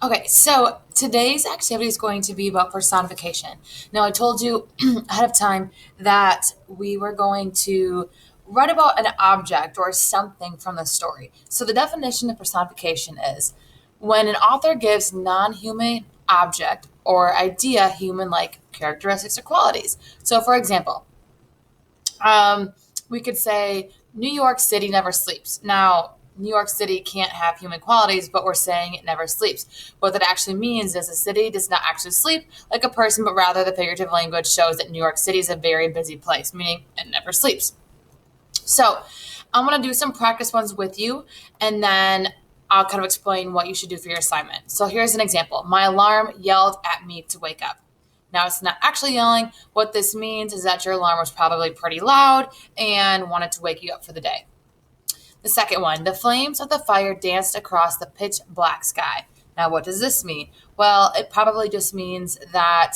Okay, so today's activity is going to be about personification. Now, I told you ahead of time that we were going to write about an object or something from the story. So, the definition of personification is when an author gives non human object or idea human like characteristics or qualities. So, for example, um, we could say New York City never sleeps. Now, New York City can't have human qualities, but we're saying it never sleeps. What that actually means is a city does not actually sleep like a person, but rather the figurative language shows that New York City is a very busy place, meaning it never sleeps. So I'm going to do some practice ones with you, and then I'll kind of explain what you should do for your assignment. So here's an example. My alarm yelled at me to wake up. Now, it's not actually yelling. What this means is that your alarm was probably pretty loud and wanted to wake you up for the day. The second one, the flames of the fire danced across the pitch black sky. Now, what does this mean? Well, it probably just means that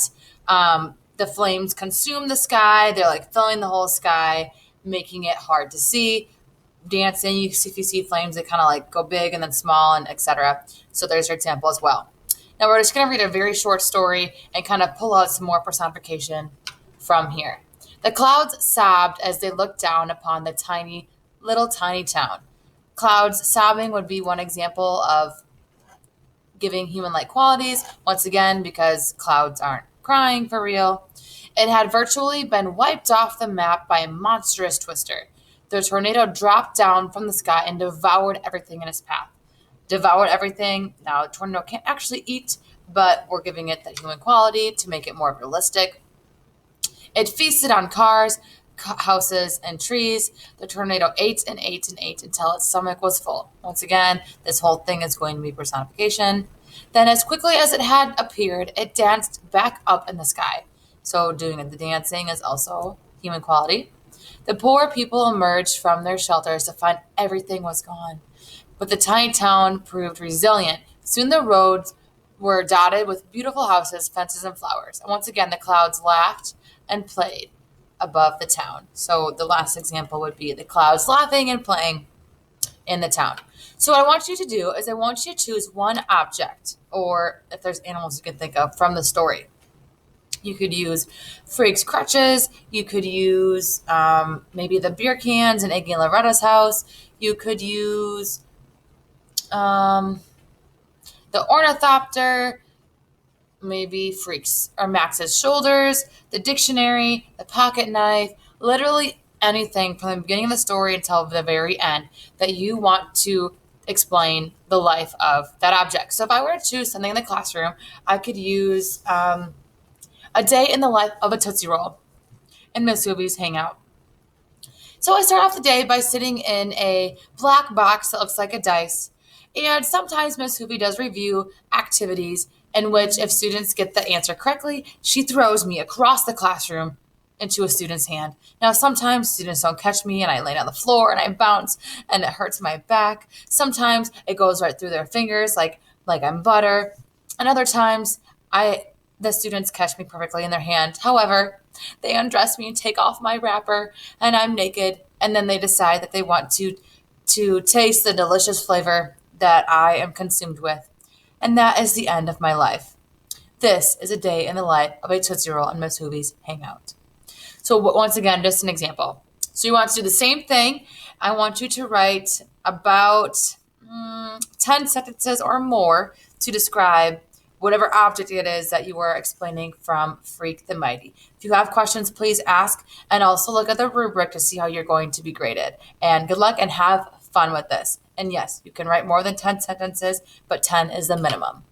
the flames consume the sky. They're like filling the whole sky, making it hard to see. Dancing, if you see flames, they kind of like go big and then small and etc. So there's your example as well. Now we're just going to read a very short story and kind of pull out some more personification from here. The clouds sobbed as they looked down upon the tiny town. Clouds sobbing would be one example of giving human-like qualities, once again, because clouds aren't crying for real. It had virtually been wiped off the map by a monstrous twister. The tornado dropped down from the sky and devoured everything in its path. Devoured everything. Now, the tornado can't actually eat, but we're giving it that human quality to make it more realistic. It feasted on cars, houses, and trees. The tornado ate and ate and ate until its stomach was full. Once again, this whole thing is going to be personification. Then, as quickly as it had appeared, it danced back up in the sky. So, doing the dancing is also human quality. The poor people emerged from their shelters to find everything was gone. But the tiny town proved resilient. Soon the roads were dotted with beautiful houses, fences, and flowers. And once again, the clouds laughed and played above the town. So the last example would be the clouds laughing and playing in the town. So what I want you to do is I want you to choose one object, or if there's animals you can think of from the story. You could use Freak's crutches. You could use maybe the beer cans in Iggy and Loretta's house. You could use the ornithopter, maybe Freak's or Max's shoulders, the dictionary, the pocket knife, literally anything from the beginning of the story until the very end that you want to explain the life of that object. So if I were to choose something in the classroom, I could use a day in the life of a Tootsie Roll in Miss Ruby's hangout. So I start off the day by sitting in a black box that looks like a dice. And sometimes Miss Hoopy does review activities in which, if students get the answer correctly, she throws me across the classroom into a student's hand. Now, sometimes students don't catch me and I lay on the floor and I bounce and it hurts my back. Sometimes it goes right through their fingers like I'm butter. And other times the students catch me perfectly in their hand. However, they undress me and take off my wrapper and I'm naked, and then they decide that they want to taste the delicious flavor that I am consumed with. And that is the end of my life. This is a day in the life of a Tootsie Roll and Miss Hoobie's hangout. So once again, just an example. So you want to do the same thing. I want you to write about 10 sentences or more to describe whatever object it is that you are explaining from Freak the Mighty. If you have questions, please ask, and also look at the rubric to see how you're going to be graded. And good luck and have fun with this. And yes, you can write more than 10 sentences, but 10 is the minimum.